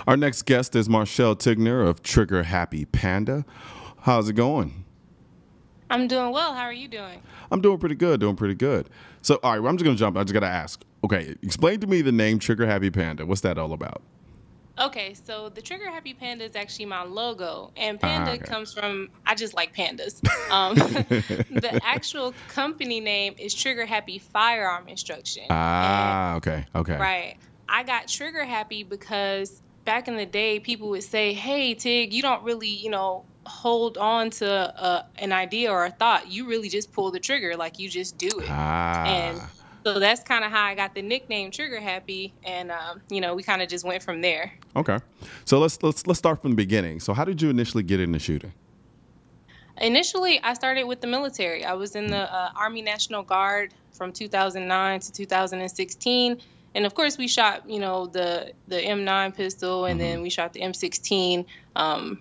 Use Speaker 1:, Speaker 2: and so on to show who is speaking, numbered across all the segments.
Speaker 1: Our next guest is Marchelle Tigner of Trigger Happy Panda. How's it going?
Speaker 2: I'm doing well. How are you doing?
Speaker 1: I'm doing pretty good, So, all right, well, I'm just going to jump. I just got to ask. Okay, explain to me the name Trigger Happy Panda. What's that all about?
Speaker 2: Okay, so the Trigger Happy Panda is actually my logo, and Panda comes from, I just like pandas. The actual company name is Trigger Happy Firearm Instruction.
Speaker 1: Okay.
Speaker 2: Right. I got Trigger Happy because back in the day, people would say, hey, Tig, you don't really, hold on to an idea or a thought. You really just pull the trigger, like you just do it. And so that's kind of how I got the nickname Trigger Happy, and we kind of just went from there.
Speaker 1: Okay, so let's start from the beginning. So how did you initially get into shooting?
Speaker 2: Initially, I started with the military. I was in the Army National Guard from 2009 to 2016. And of course, we shot, the M9 pistol, and then we shot the M16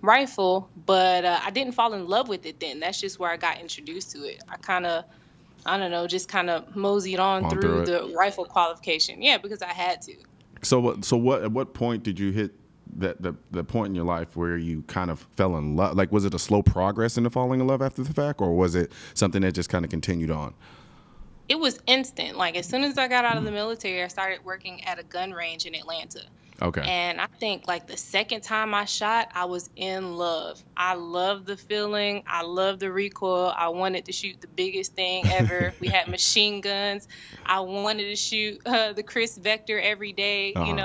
Speaker 2: rifle. But I didn't fall in love with it then. That's just where I got introduced to it. I don't know, just kind of moseyed on through the rifle qualification. Yeah, because I had to.
Speaker 1: So at what point did you hit the point in your life where you kind of fell in love? Like, was it a slow progress into falling in love after the fact, or was it something that just kind of continued on?
Speaker 2: It was instant. Like, as soon as I got out of the military, I started working at a gun range in Atlanta.
Speaker 1: Okay.
Speaker 2: And I think like the second time I shot, I was in love. I loved the feeling. I loved the recoil. I wanted to shoot the biggest thing ever. We had machine guns. I wanted to shoot the Chris Vector every day, and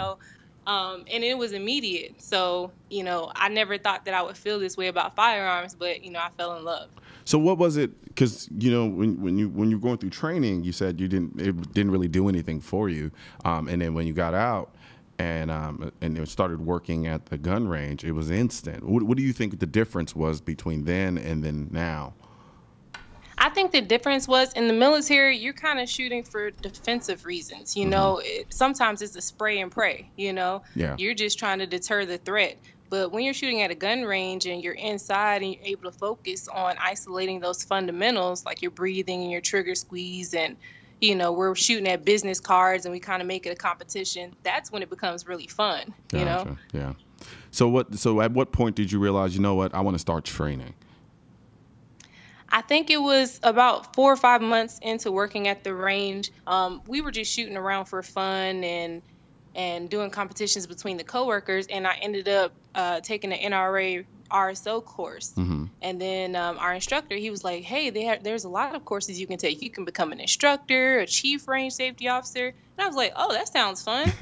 Speaker 2: it was immediate. So, I never thought that I would feel this way about firearms, but, I fell in love.
Speaker 1: So what was it? Because when you were going through training, you said it didn't really do anything for you, and then when you got out and you started working at the gun range, it was instant. What do you think the difference was between then and then now?
Speaker 2: I think the difference was in the military, you're kind of shooting for defensive reasons. Sometimes it's a spray and pray.
Speaker 1: Yeah.
Speaker 2: You're just trying to deter the threat. But when you're shooting at a gun range and you're inside and you're able to focus on isolating those fundamentals, like your breathing and your trigger squeeze, and, we're shooting at business cards and we kind of make it a competition, that's when it becomes really fun,
Speaker 1: Gotcha. Yeah. So at what point did you realize, I want to start training?
Speaker 2: I think it was about 4 or 5 months into working at the range. We were just shooting around for fun and doing competitions between the coworkers, and I ended up taking an NRA RSO course. And then our instructor, he was like, hey, there's a lot of courses you can take. You can become an instructor, a chief range safety officer. And I was like, oh, that sounds fun.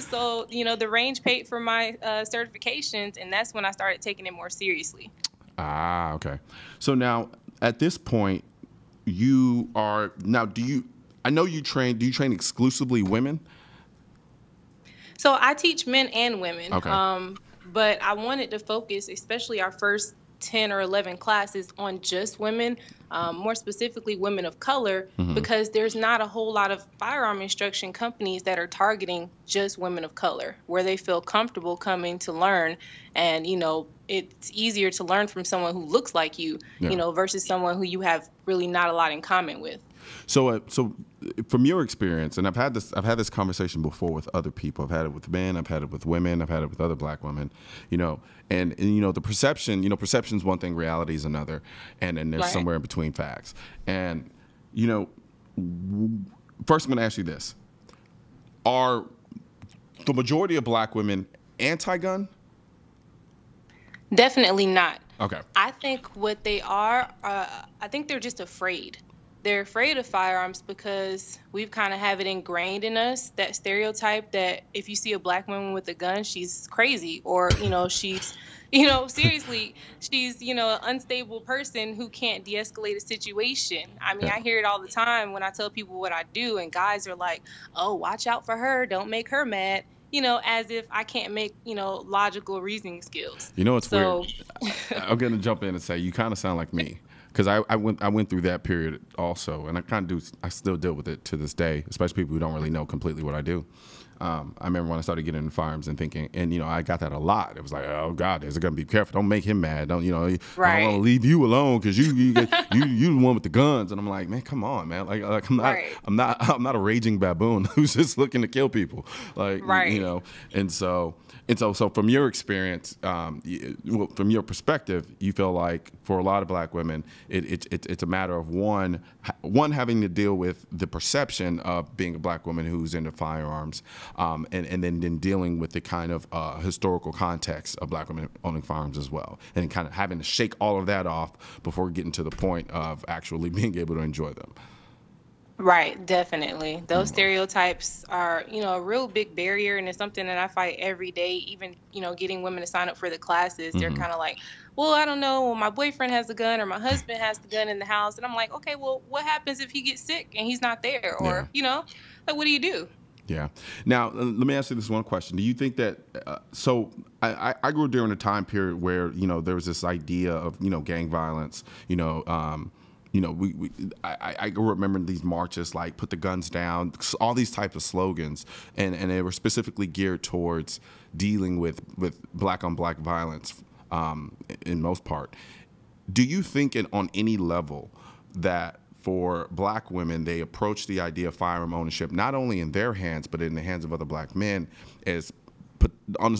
Speaker 2: So, the range paid for my certifications, and that's when I started taking it more seriously.
Speaker 1: Okay. So now at this point, do you train exclusively women?
Speaker 2: So I teach men and women.
Speaker 1: Okay.
Speaker 2: But I wanted to focus, especially our first 10 or 11 classes, on just women, more specifically women of color, because there's not a whole lot of firearm instruction companies that are targeting just women of color, where they feel comfortable coming to learn. And, it's easier to learn from someone who looks like you, versus someone who you have really not a lot in common with.
Speaker 1: So from your experience, and I've had this conversation before with other people. I've had it with men, I've had it with women, I've had it with other black women, and the perception's one thing, reality is another, and then there's somewhere in between facts. And, first I'm going to ask you this. Are the majority of black women anti-gun?
Speaker 2: Definitely not.
Speaker 1: Okay.
Speaker 2: I think what they are, I think they're just afraid. They're afraid of firearms because we've kind of have it ingrained in us, that stereotype that if you see a black woman with a gun, she's crazy, or, she's, seriously, she's, an unstable person who can't de-escalate a situation. I mean, I hear it all the time when I tell people what I do, and guys are like, oh, watch out for her. Don't make her mad. As if I can't make, logical reasoning skills.
Speaker 1: It's weird. I'm going to jump in and say, you kind of sound like me. Because I went through that period also, and I still deal with it to this day, especially people who don't really know completely what I do. I remember when I started getting into firearms and thinking, and I got that a lot. It was like, oh God, is it gonna be careful? Don't make him mad. Don't I don't want to
Speaker 2: Right.
Speaker 1: leave you alone because you the one with the guns. And I'm like, man, come on, man. Like
Speaker 2: Right.
Speaker 1: I'm not a raging baboon who's just looking to kill people. Like
Speaker 2: Right.
Speaker 1: so from your experience, from your perspective, you feel like for a lot of black women, it's a matter of one having to deal with the perception of being a black woman who's into firearms, and then dealing with the kind of historical context of black women owning firearms as well, and kind of having to shake all of that off before getting to the point of actually being able to enjoy them.
Speaker 2: Right, definitely. Those stereotypes are, a real big barrier, and it's something that I fight every day. Even, getting women to sign up for the classes, they're kind of like, well, I don't know, well, my boyfriend has a gun or my husband has the gun in the house. And I'm like, okay, well, what happens if he gets sick and he's not there? Or, like, what do you do?
Speaker 1: Yeah. Now, let me ask you this one question. Do you think that, so I grew up during a time period where, there was this idea of, gang violence, I remember these marches like "Put the guns down," all these types of slogans, and they were specifically geared towards dealing with black on black violence, in most part. Do you think, on any level, that for black women they approach the idea of firearm ownership not only in their hands but in the hands of other black men as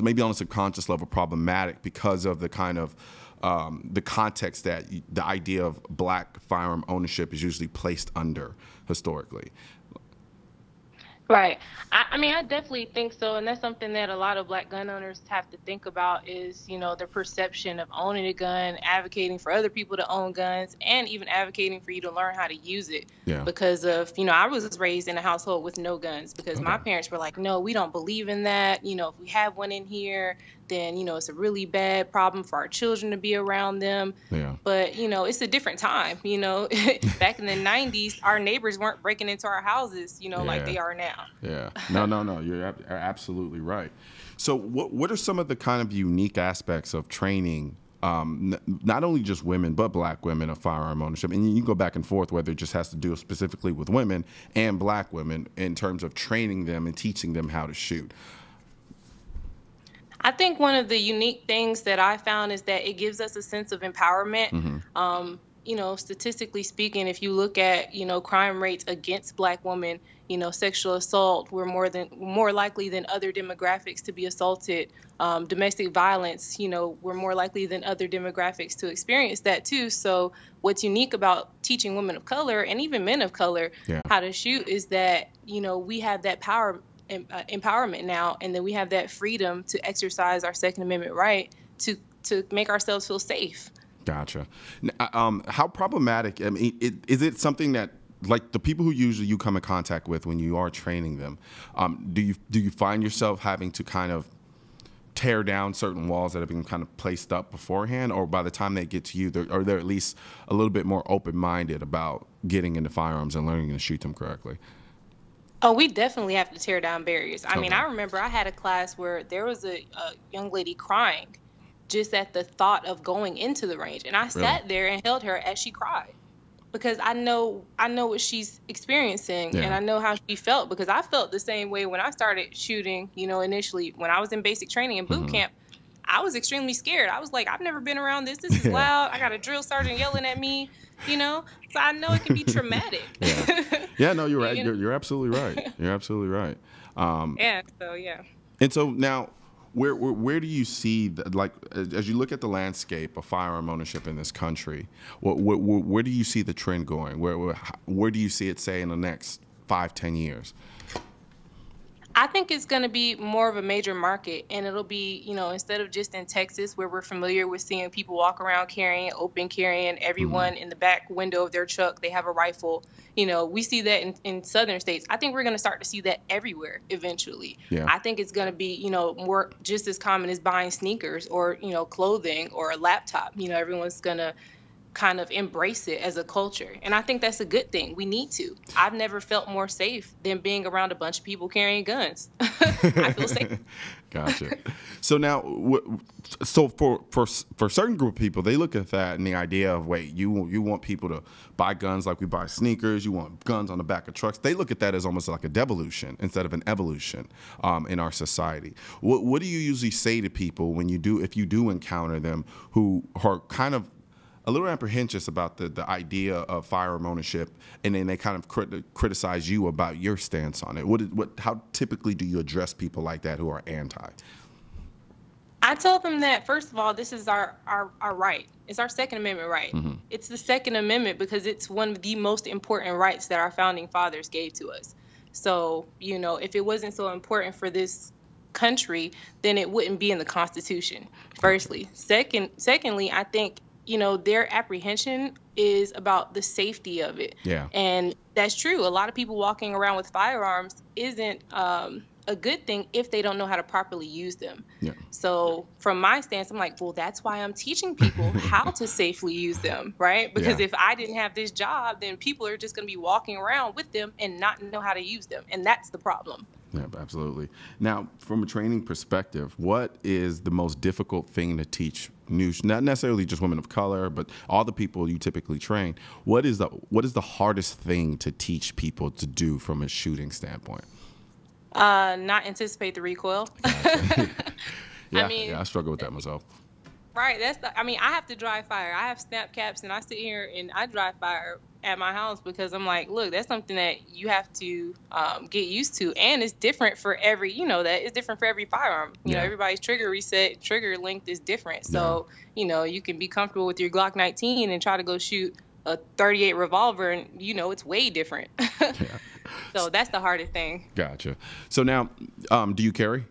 Speaker 1: maybe on a subconscious level problematic because of the kind of the context that the idea of black firearm ownership is usually placed under historically?
Speaker 2: Right. I mean, I definitely think so. And that's something that a lot of black gun owners have to think about is, the perception of owning a gun, advocating for other people to own guns, and even advocating for you to learn how to use it.
Speaker 1: Yeah.
Speaker 2: Because of, I was raised in a household with no guns because my parents were like, no, we don't believe in that. If we have one in here, then, it's a really bad problem for our children to be around them.
Speaker 1: Yeah.
Speaker 2: But, it's a different time. Back in the 90s, our neighbors weren't breaking into our houses, like they are now.
Speaker 1: Yeah. No. You're absolutely right. So what are some of the kind of unique aspects of training, not only just women, but black women of firearm ownership? And you can go back and forth whether it just has to do specifically with women and black women in terms of training them and teaching them how to shoot.
Speaker 2: I think one of the unique things that I found is that it gives us a sense of empowerment. Statistically speaking, if you look at, crime rates against black women, sexual assault, we're more likely than other demographics to be assaulted. Domestic violence, we're more likely than other demographics to experience that too. So what's unique about teaching women of color and even men of color how to shoot is that, we have that empowerment now, and then we have that freedom to exercise our Second Amendment right to make ourselves feel safe.
Speaker 1: Gotcha. How problematic? I mean, is it something that, like, the people who usually you come in contact with when you are training them, do you find yourself having to kind of tear down certain walls that have been kind of placed up beforehand, or by the time they get to you, they're at least a little bit more open-minded about getting into firearms and learning to shoot them correctly?
Speaker 2: Oh, we definitely have to tear down barriers. I mean, I remember I had a class where there was a young lady crying just at the thought of going into the range. And I sat there and held her as she cried because I know what she's experiencing and I know how she felt, because I felt the same way when I started shooting, initially when I was in basic training and boot camp. I was extremely scared. I was like, I've never been around this. This is loud. I got a drill sergeant yelling at me, so I know it can be traumatic.
Speaker 1: No, you're right. You're absolutely right. You're absolutely right. And so now, where do you see, like, as you look at the landscape of firearm ownership in this country, where do you see the trend going? Where do you see it, say, in the next 5-10 years?
Speaker 2: I think it's going to be more of a major market, and it'll be, instead of just in Texas where we're familiar with seeing people walk around open carrying, everyone in the back window of their truck, they have a rifle. We see that in southern states. I think we're going to start to see that everywhere eventually. I think it's going to be, more just as common as buying sneakers or, clothing or a laptop. Everyone's going to kind of embrace it as a culture. And I think that's a good thing. We need to. I've never felt more safe than being around a bunch of people carrying guns. I feel safe.
Speaker 1: Gotcha. So now, so for certain group of people, they look at that and the idea of, wait, you want people to buy guns like we buy sneakers. You want guns on the back of trucks. They look at that as almost like a devolution instead of an evolution in our society. What do you usually say to people when if you do encounter them who are kind of a little apprehensive about the idea of firearm ownership, and then they kind of criticize you about your stance on it? How typically do you address people like that who are anti?
Speaker 2: I told them that, first of all, this is our right. It's our Second Amendment right.
Speaker 1: Mm-hmm.
Speaker 2: It's the Second Amendment because it's one of the most important rights that our founding fathers gave to us. So, if it wasn't so important for this country, then it wouldn't be in the Constitution, firstly. Secondly, I think their apprehension is about the safety of it.
Speaker 1: Yeah.
Speaker 2: And that's true. A lot of people walking around with firearms isn't a good thing if they don't know how to properly use them.
Speaker 1: Yeah.
Speaker 2: So from my stance, I'm like, well, that's why I'm teaching people how to safely use them, right? Because if I didn't have this job, then people are just going to be walking around with them and not know how to use them. And that's the problem.
Speaker 1: Yeah, absolutely. Now, from a training perspective, what is the most difficult thing to teach not necessarily just women of color, but all the people you typically train? What is the hardest thing to teach people to do from a shooting standpoint?
Speaker 2: Not anticipate the recoil.
Speaker 1: Gotcha. Yeah, I struggle with that myself.
Speaker 2: Right. I have to dry fire. I have snap caps and I sit here and I dry fire at my house because I'm like, look, that's something that you have to get used to. And it's different for every, that it's different for every firearm. You know, everybody's trigger length is different. So, you can be comfortable with your Glock 19 and try to go shoot a 38 revolver and, it's way different. So that's the hardest thing.
Speaker 1: Gotcha. So now, do you carry?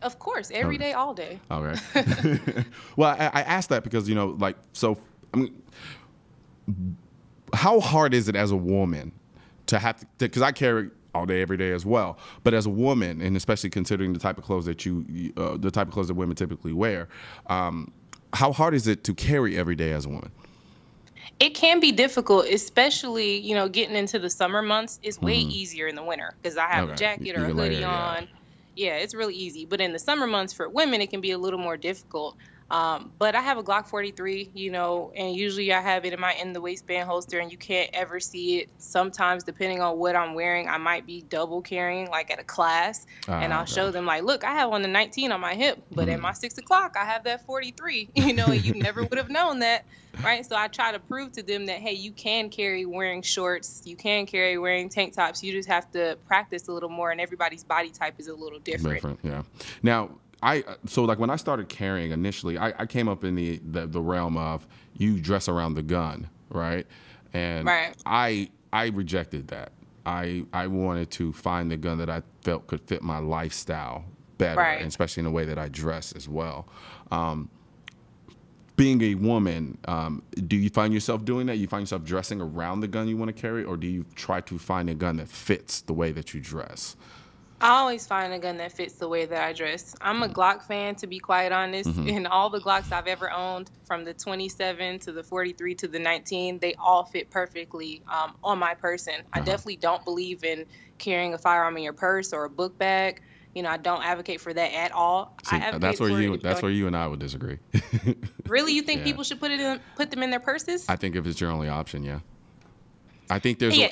Speaker 2: Of course, every day, all day.
Speaker 1: Okay. Well, I asked that because, how hard is it as a woman to have to, because I carry all day, every day as well, but as a woman, and especially considering the type of clothes that the type of clothes that women typically wear, how hard is it to carry every day as a woman?
Speaker 2: It can be difficult, especially, getting into the summer months. It's way easier in the winter because I have a jacket or a hoodie on. Yeah, it's really easy. But in the summer months for women, it can be a little more difficult. But I have a Glock 43, and usually I have it in the waistband holster, and you can't ever see it. Sometimes, depending on what I'm wearing, I might be double carrying, like at a class, and I'll show them, like, look, I have on the 19 on my hip, but at my 6 o'clock, I have that 43, and you never would have known that, right? So I try to prove to them that, hey, you can carry wearing shorts, you can carry wearing tank tops, you just have to practice a little more, and everybody's body type is a little different.
Speaker 1: Yeah. Now, so like when I started carrying initially, I came up in the realm of you dress around the gun, right? And I rejected that. I wanted to find the gun that I felt could fit my lifestyle better, and especially in the way that I dress as well. Being a woman, do you find yourself doing that? You find yourself dressing around the gun you want to carry, or do you try to find a gun that fits the way that you dress?
Speaker 2: I always find a gun that fits the way that I dress. I'm a Glock fan, to be quite honest, and all the Glocks I've ever owned, from the 27 to the 43 to the 19, they all fit perfectly on my person. I definitely don't believe in carrying a firearm in your purse or a book bag. I don't advocate for that at all.
Speaker 1: See, that's where you and I would disagree.
Speaker 2: Really? You think people should put them in their purses?
Speaker 1: I think if it's your only option, yeah. I think there's go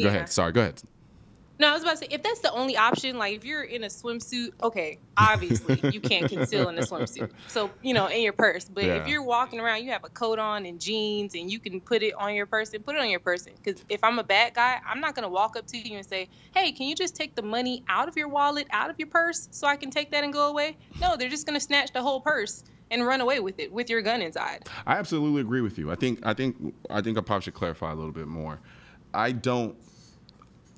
Speaker 1: ahead. Sorry, go ahead.
Speaker 2: No, I was about to say, if that's the only option, like if you're in a swimsuit, okay, obviously you can't conceal in a swimsuit. So, in your purse. But if you're walking around, you have a coat on and jeans and you can put it on your person, put it on your person. Because if I'm a bad guy, I'm not going to walk up to you and say, hey, can you just take the money out of your wallet, out of your purse so I can take that and go away? No, they're just going to snatch the whole purse and run away with it with your gun inside.
Speaker 1: I absolutely agree with you. I think I probably should clarify a little bit more. I don't.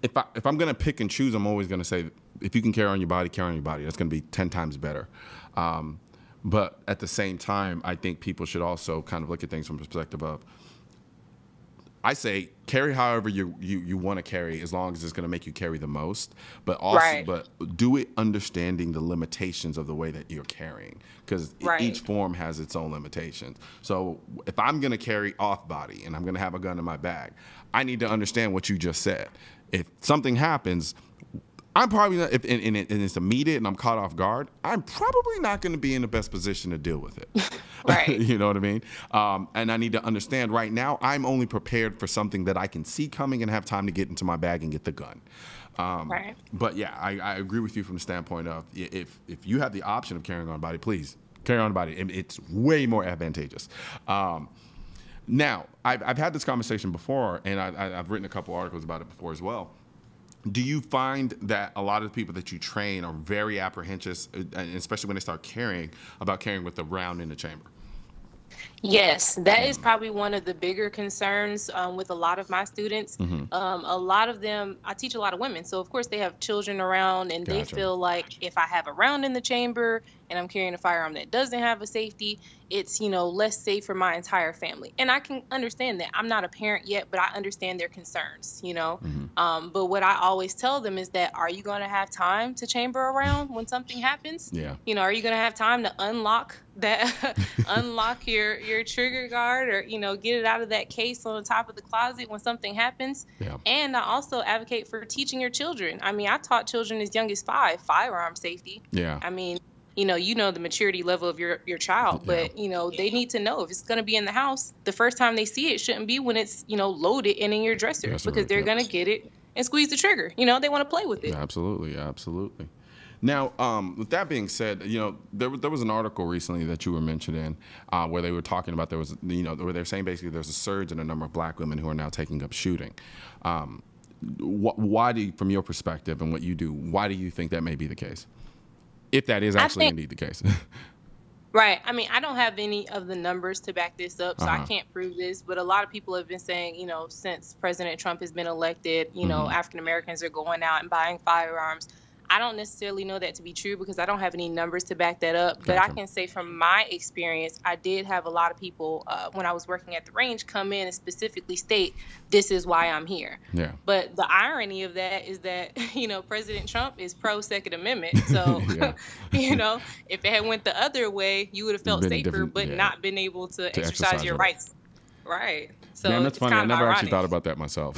Speaker 1: If I'm going to pick and choose, I'm always going to say, if you can carry on your body, carry on your body. That's going to be 10 times better. But at the same time, I think people should also kind of look at things from the perspective of, I say carry however you want to carry, as long as it's going to make you carry the most, but also
Speaker 2: Right.
Speaker 1: but do it understanding the limitations of the way that you're carrying, because
Speaker 2: Right.
Speaker 1: each form has its own limitations. So if I'm going to carry off body and I'm going to have a gun in my bag, I need to understand what you just said. If something happens, I'm probably not, if and it's immediate and I'm caught off guard, I'm probably not going to be in the best position to deal with it.
Speaker 2: Right.
Speaker 1: You know what I mean? And I need to understand right now, I'm only prepared for something that I can see coming and have time to get into my bag and get the gun.
Speaker 2: Right.
Speaker 1: But yeah, I agree with you from the standpoint of if you have the option of carrying on body, please carry on body. It's way more advantageous. Now, I've had this conversation before, and I've written a couple articles about it before as well. Do you find that a lot of the people that you train are very apprehensive, especially when they start carrying, about carrying with the round in the chamber?
Speaker 2: Yes, that is probably one of the bigger concerns with a lot of my students. A lot of them, I teach a lot of women, so of course they have children around, and they
Speaker 1: Gotcha.
Speaker 2: feel like if I have a round in the chamber and I'm carrying a firearm that doesn't have a safety, it's, less safe for my entire family. And I can understand that. I'm not a parent yet, but I understand their concerns. But what I always tell them is that, are you going to have time to chamber around when something happens?
Speaker 1: Yeah.
Speaker 2: Are you going to have time to unlock that, unlock your trigger guard, or, get it out of that case on the top of the closet when something happens?
Speaker 1: Yeah.
Speaker 2: And I also advocate for teaching your children. I mean, I taught children as young as 5 firearm safety.
Speaker 1: Yeah.
Speaker 2: I mean, the maturity level of your child, but, they need to know if it's going to be in the house, the first time they see it shouldn't be when it's, loaded and in your dresser, because they're going to get it and squeeze the trigger. They want to play with it.
Speaker 1: Absolutely. Absolutely. Now, with that being said, there was an article recently that you were mentioning where they were talking about where they're saying basically there's a surge in the number of black women who are now taking up shooting. Why do you, from your perspective and what you do, why do you think that may be the case? If that is actually indeed the case.
Speaker 2: Right. I mean, I don't have any of the numbers to back this up, so I
Speaker 1: Uh-huh.
Speaker 2: can't prove this. But a lot of people have been saying, since President Trump has been elected, African Americans are going out and buying firearms. I don't necessarily know that to be true because I don't have any numbers to back that up. But I
Speaker 1: Gotcha.
Speaker 2: can say from my experience, I did have a lot of people when I was working at the range come in and specifically state, this is why I'm here.
Speaker 1: Yeah.
Speaker 2: But the irony of that is that, President Trump is pro Second Amendment. So,
Speaker 1: Yeah.
Speaker 2: if it had went the other way, you would have felt
Speaker 1: Been
Speaker 2: safer,
Speaker 1: different,
Speaker 2: but
Speaker 1: yeah.
Speaker 2: not been able to exercise
Speaker 1: exercise
Speaker 2: your
Speaker 1: your
Speaker 2: rights. Right. So
Speaker 1: Damn, that's
Speaker 2: it's
Speaker 1: funny. I
Speaker 2: kind of
Speaker 1: never actually
Speaker 2: ironic.
Speaker 1: thought about that myself.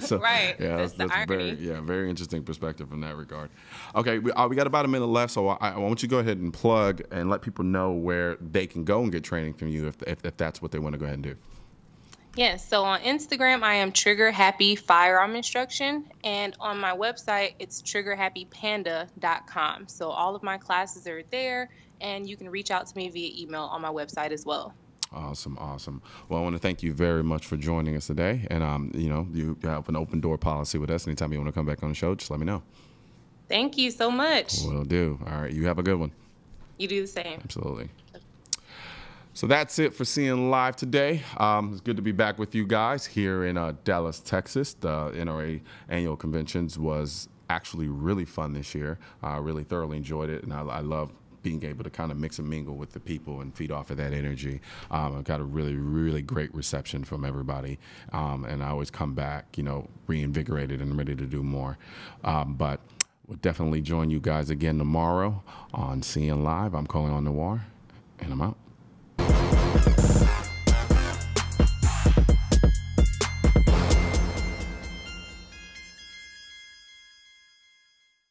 Speaker 1: So,
Speaker 2: Right.
Speaker 1: Yeah,
Speaker 2: That's the irony.
Speaker 1: very interesting perspective from that regard. Okay, we got about a minute left, so I want you to go ahead and plug and let people know where they can go and get training from you if that's what they want to go ahead and do.
Speaker 2: Yes. So on Instagram, I am Trigger Happy Firearm Instruction. And on my website, it's triggerhappypanda.com. So all of my classes are there, and you can reach out to me via email on my website as well.
Speaker 1: Awesome. Well, I want to thank you very much for joining us today. And, you have an open door policy with us. Anytime you want to come back on the show, just let me know.
Speaker 2: Thank you so much.
Speaker 1: Will do. All right. You have a good one.
Speaker 2: You do the same.
Speaker 1: Absolutely. So that's it for Seeing Live today. It's good to be back with you guys here in Dallas, Texas. The NRA annual conventions was actually really fun this year. I really thoroughly enjoyed it, and I love being able to kind of mix and mingle with the people and feed off of that energy. I've got a really, really great reception from everybody, and I always come back, reinvigorated and ready to do more. But we'll definitely join you guys again tomorrow on Seeing Live. I'm Colion Noir, and I'm out.